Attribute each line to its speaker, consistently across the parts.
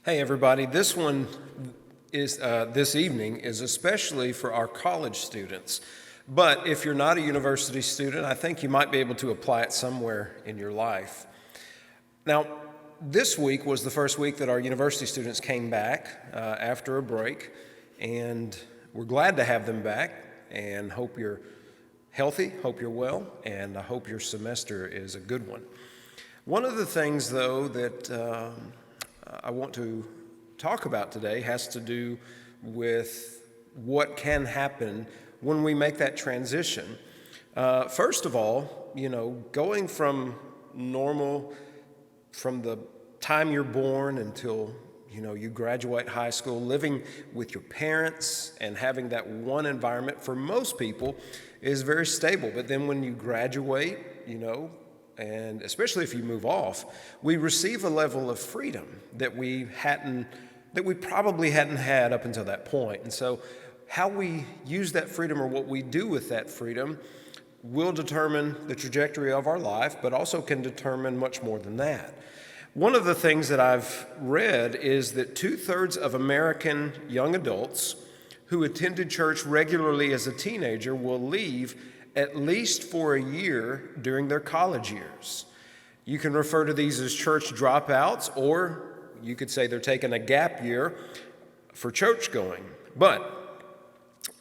Speaker 1: Hey everybody, this one is this evening is especially for our college students. But if you're not a university student, I think you might be able to apply it somewhere in your life. Now, this week was the first week that our university students came back after a break, and we're glad to have them back and hope you're healthy, hope you're well, and I hope your semester is a good one. One of the things, though, that I want to talk about today has to do with what can happen when we make that transition. First of all, going from normal, from the time you're born until you graduate high school, living with your parents and having that one environment for most people is very stable. But then when you graduate, and especially if you move off, we receive a level of freedom that we probably hadn't had up until that point. And so how we use that freedom or what we do with that freedom will determine the trajectory of our life, but also can determine much more than that. One of the things that I've read is that 2/3 of American young adults who attended church regularly as a teenager will leave at least for a year during their college years. You can refer to these as church dropouts, or you could say they're taking a gap year for church going. But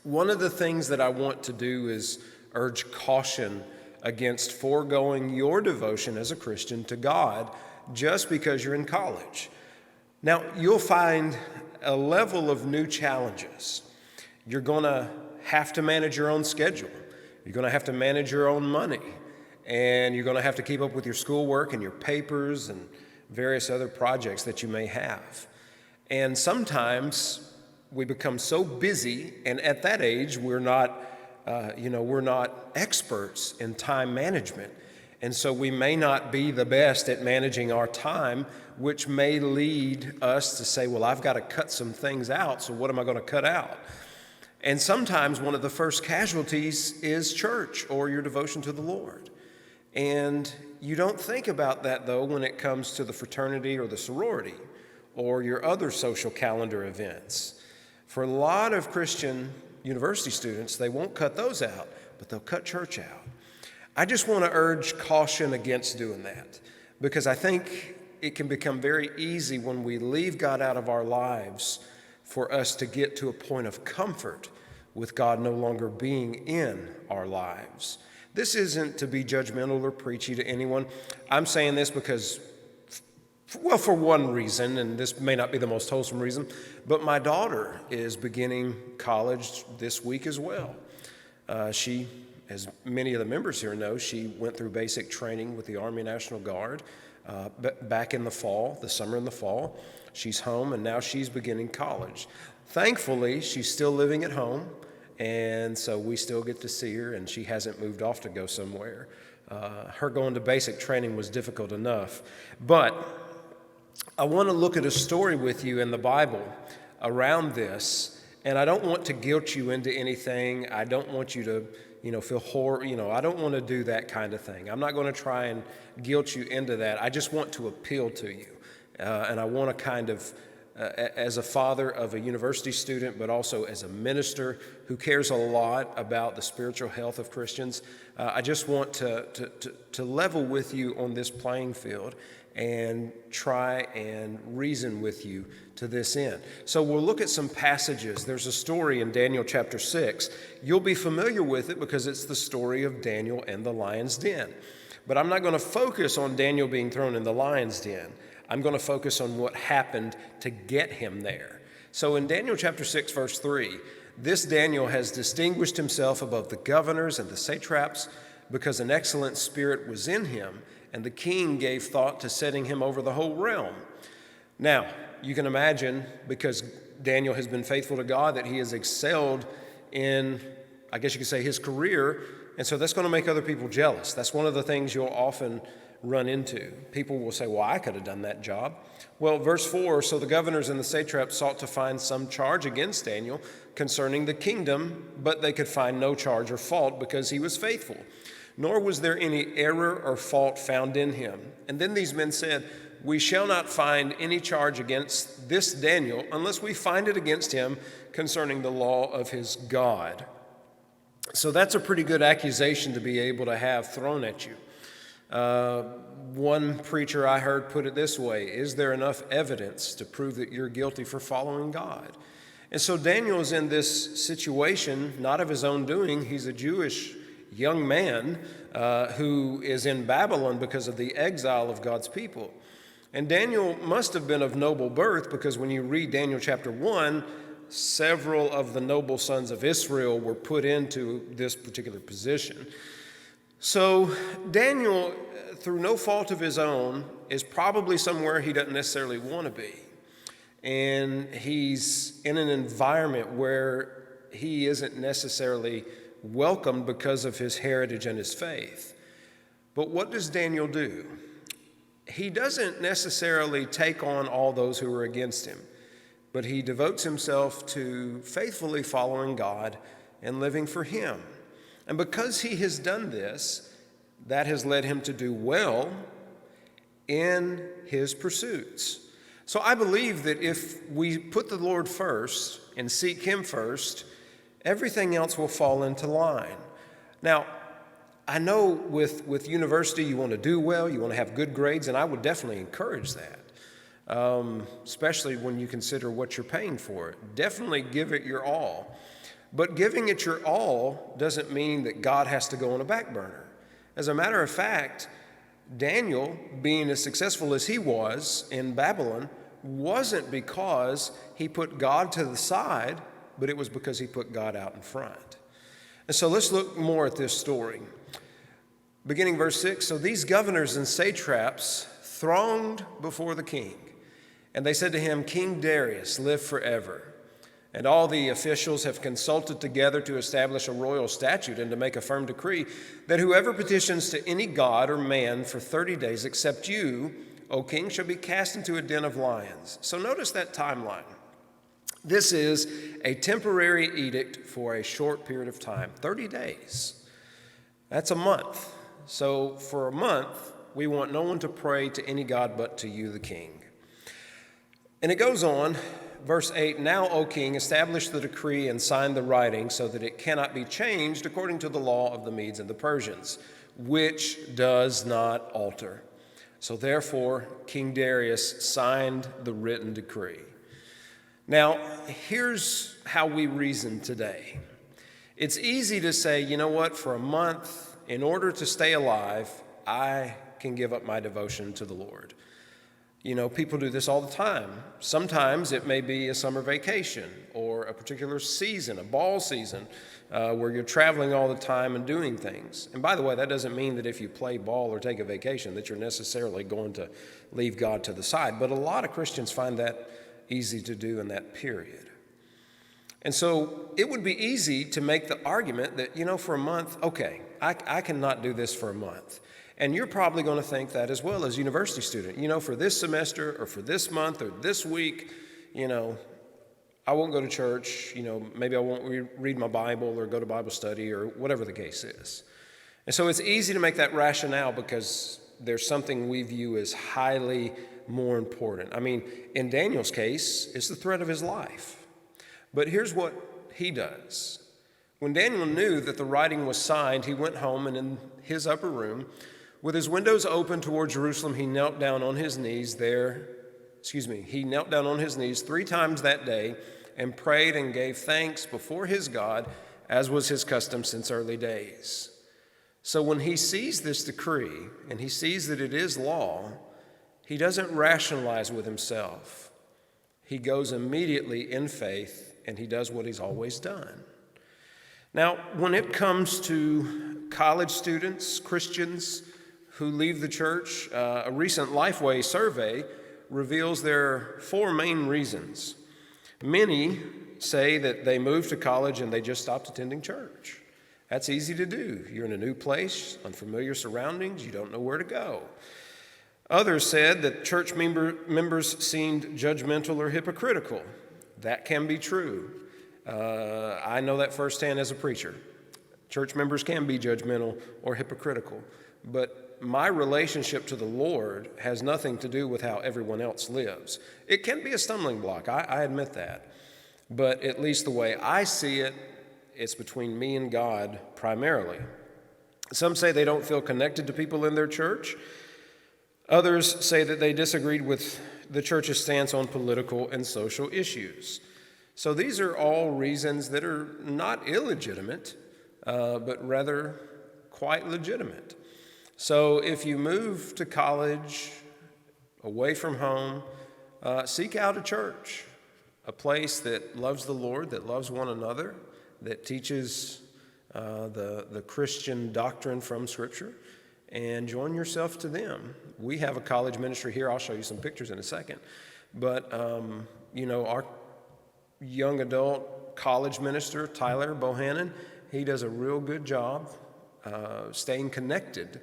Speaker 1: one of the things that I want to do is urge caution against foregoing your devotion as a Christian to God just because you're in college. Now, you'll find a level of new challenges. You're going to have to manage your own schedule. You're going to have to manage your own money, and you're going to have to keep up with your schoolwork and your papers and various other projects that you may have. And sometimes we become so busy, and at that age, we're not experts in time management. And so we may not be the best at managing our time, which may lead us to say, well, I've got to cut some things out, so what am I going to cut out? And sometimes one of the first casualties is church or your devotion to the Lord. And you don't think about that, though, when it comes to the fraternity or the sorority or your other social calendar events. For a lot of Christian university students, they won't cut those out, but they'll cut church out. I just want to urge caution against doing that, because I think it can become very easy when we leave God out of our lives for us to get to a point of comfort with God no longer being in our lives. This isn't to be judgmental or preachy to anyone. I'm saying this because, for one reason, and this may not be the most wholesome reason, but my daughter is beginning college this week as well. She, as many of the members here know, she went through basic training with the Army National Guard back in the fall, the summer and the fall. She's home, and now she's beginning college. Thankfully, she's still living at home, and so we still get to see her, and she hasn't moved off to go somewhere. Her going to basic training was difficult enough. But I want to look at a story with you in the Bible around this, and I don't want to guilt you into anything. I don't want you to feel horror. I don't want to do that kind of thing. I'm not going to try and guilt you into that. I just want to appeal to you. And I want to kind of, as a father of a university student, but also as a minister who cares a lot about the spiritual health of Christians, I just want to level with you on this playing field and try and reason with you to this end. So we'll look at some passages. There's a story in Daniel chapter 6. You'll be familiar with it because it's the story of Daniel and the lion's den. But I'm not going to focus on Daniel being thrown in the lion's den. I'm going to focus on what happened to get him there. So in Daniel chapter 6, verse 3, this Daniel has distinguished himself above the governors and the satraps because an excellent spirit was in him, and the king gave thought to setting him over the whole realm. Now, you can imagine, because Daniel has been faithful to God, that he has excelled in, I guess you could say, his career, and so that's going to make other people jealous. That's one of the things you'll often run into. People will say, well, I could have done that job. Well, verse 4, so the governors and the satraps sought to find some charge against Daniel concerning the kingdom, but they could find no charge or fault because he was faithful. Nor was there any error or fault found in him. And then these men said, we shall not find any charge against this Daniel unless we find it against him concerning the law of his God. So that's a pretty good accusation to be able to have thrown at you. One preacher I heard put it this way: is there enough evidence to prove that you're guilty for following God? And so Daniel is in this situation, not of his own doing. He's a Jewish young man who is in Babylon because of the exile of God's people. And Daniel must have been of noble birth, because when you read Daniel chapter 1, several of the noble sons of Israel were put into this particular position. So Daniel, through no fault of his own, is probably somewhere he doesn't necessarily want to be. And he's in an environment where he isn't necessarily welcomed because of his heritage and his faith. But what does Daniel do? He doesn't necessarily take on all those who are against him, but he devotes himself to faithfully following God and living for him. And because he has done this, that has led him to do well in his pursuits. So I believe that if we put the Lord first and seek him first, everything else will fall into line. Now, I know with university you want to do well, you want to have good grades, and I would definitely encourage that, especially when you consider what you're paying for it. Definitely give it your all. But giving it your all doesn't mean that God has to go on a back burner. As a matter of fact, Daniel, being as successful as he was in Babylon, wasn't because he put God to the side, but it was because he put God out in front. And so let's look more at this story. Beginning verse 6, so these governors and satraps thronged before the king, and they said to him, King Darius, live forever. And all the officials have consulted together to establish a royal statute and to make a firm decree that whoever petitions to any god or man for 30 days except you, O king, shall be cast into a den of lions. So notice that timeline. This is a temporary edict for a short period of time, 30 days. That's a month. So for a month, we want no one to pray to any god but to you, the king. And it goes on, verse 8, now, O king, establish the decree and sign the writing so that it cannot be changed according to the law of the Medes and the Persians, which does not alter. So therefore, King Darius signed the written decree. Now, here's how we reason today. It's easy to say, you know what, for a month, in order to stay alive, I can give up my devotion to the Lord. You know, people do this all the time. Sometimes it may be a summer vacation or a particular season, a ball season, where you're traveling all the time and doing things. And by the way, that doesn't mean that if you play ball or take a vacation that you're necessarily going to leave God to the side. But a lot of Christians find that easy to do in that period. And so it would be easy to make the argument that, you know, for a month, okay, I cannot do this for a month. And you're probably going to think that as well as a university student. You know, for this semester or for this month or this week, you know, I won't go to church. You know, maybe I won't read my Bible or go to Bible study or whatever the case is. And so it's easy to make that rationale because there's something we view as highly more important. I mean, in Daniel's case, it's the threat of his life. But here's what he does. When Daniel knew that the writing was signed, he went home, and in his upper room, with his windows open toward Jerusalem, he knelt down on his knees 3 times that day and prayed and gave thanks before his God, as was his custom since early days. So when he sees this decree and he sees that it is law, he doesn't rationalize with himself. He goes immediately in faith and he does what he's always done. Now, when it comes to college students, Christians who leave the church, a recent Lifeway survey reveals there are 4 main reasons. Many say that they moved to college and they just stopped attending church. That's easy to do. You're in a new place, unfamiliar surroundings, you don't know where to go. Others said that church members seemed judgmental or hypocritical. That can be true. I know that firsthand as a preacher. Church members can be judgmental or hypocritical, but my relationship to the Lord has nothing to do with how everyone else lives. It can be a stumbling block, I admit that. But at least the way I see it, it's between me and God primarily. Some say they don't feel connected to people in their church. Others say that they disagreed with the church's stance on political and social issues. So these are all reasons that are not illegitimate, but rather quite legitimate. So if you move to college, away from home, seek out a church, a place that loves the Lord, that loves one another, that teaches the Christian doctrine from Scripture, and join yourself to them. We have a college ministry here. I'll show you some pictures in a second. But, our young adult college minister, Tyler Bohannon, he does a real good job staying connected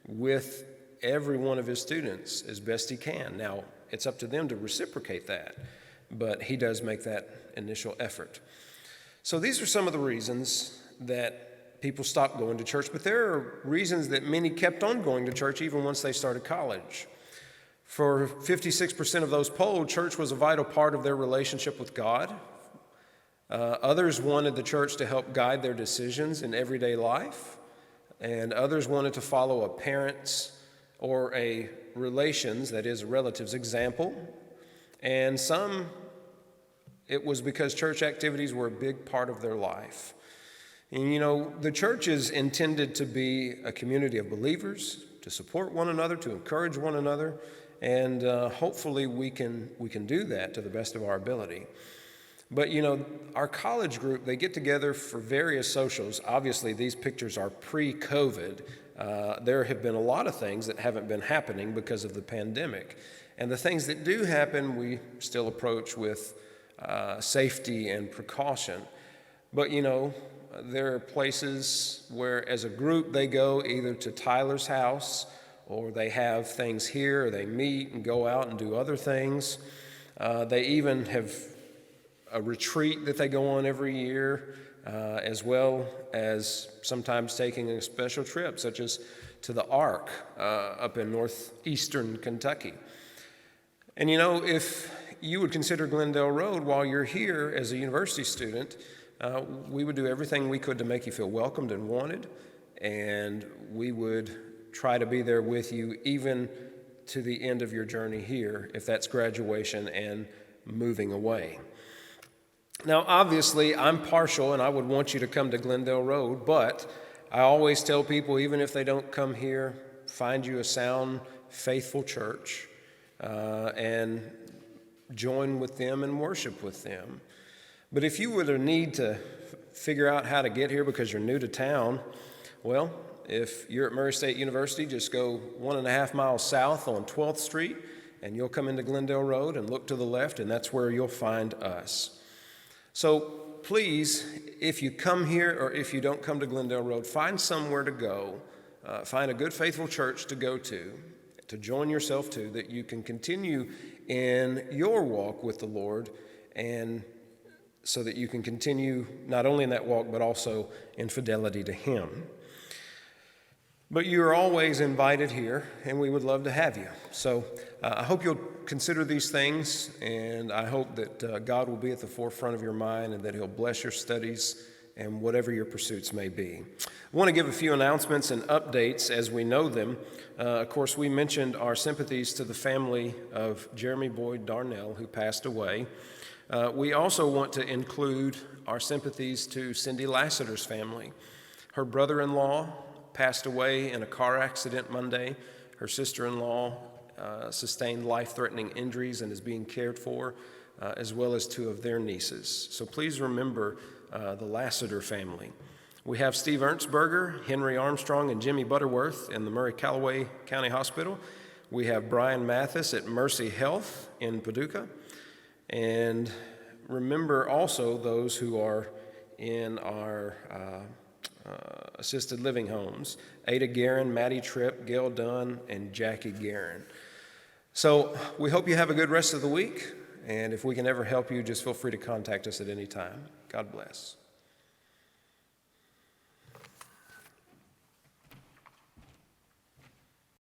Speaker 1: with every one of his students as best he can. Now, it's up to them to reciprocate that, but he does make that initial effort. So these are some of the reasons that people stopped going to church, but there are reasons that many kept on going to church even once they started college. For 56% of those polled, church was a vital part of their relationship with God. Others wanted the church to help guide their decisions in everyday life, and others wanted to follow a parent's or a relation's, that is, a relative's example. And some, it was because church activities were a big part of their life. And the church is intended to be a community of believers, to support one another, to encourage one another, and hopefully we can do that to the best of our ability. But our college group, they get together for various socials. Obviously, these pictures are pre-COVID. There have been a lot of things that haven't been happening because of the pandemic. And the things that do happen, we still approach with safety and precaution. But there are places where as a group they go either to Tyler's house, or they have things here, or they meet and go out and do other things. They even have a retreat that they go on every year, as well as sometimes taking a special trip, such as to the Ark up in northeastern Kentucky. And if you would consider Glendale Road while you're here as a university student, we would do everything we could to make you feel welcomed and wanted, and we would try to be there with you even to the end of your journey here, if that's graduation and moving away. Now, obviously, I'm partial, and I would want you to come to Glendale Road, but I always tell people, even if they don't come here, find you a sound, faithful church, and join with them and worship with them. But if you were to need to figure out how to get here because you're new to town, well, if you're at Murray State University, just go 1.5 miles south on 12th Street, and you'll come into Glendale Road and look to the left, and that's where you'll find us. So please, if you come here or if you don't come to Glendale Road, find somewhere to go. Find a good, faithful church to go to join yourself to, that you can continue in your walk with the Lord, and so that you can continue not only in that walk, but also in fidelity to Him. But you are always invited here, and we would love to have you. So I hope you'll consider these things, and I hope that God will be at the forefront of your mind, and that He'll bless your studies and whatever your pursuits may be. I want to give a few announcements and updates as we know them. Of course, we mentioned our sympathies to the family of Jeremy Boyd Darnell, who passed away. We also want to include our sympathies to Cindy Lassiter's family. Her brother-in-law passed away in a car accident Monday. Her sister-in-law sustained life-threatening injuries and is being cared for, as well as 2 of their nieces. So please remember the Lassiter family. We have Steve Ernstberger, Henry Armstrong, and Jimmy Butterworth in the Murray-Callaway County Hospital. We have Brian Mathis at Mercy Health in Paducah. And remember also those who are in our assisted living homes: Ada Guerin, Maddie Tripp, Gail Dunn, and Jackie Guerin. So we hope you have a good rest of the week, and if we can ever help you, just feel free to contact us at any time. God bless.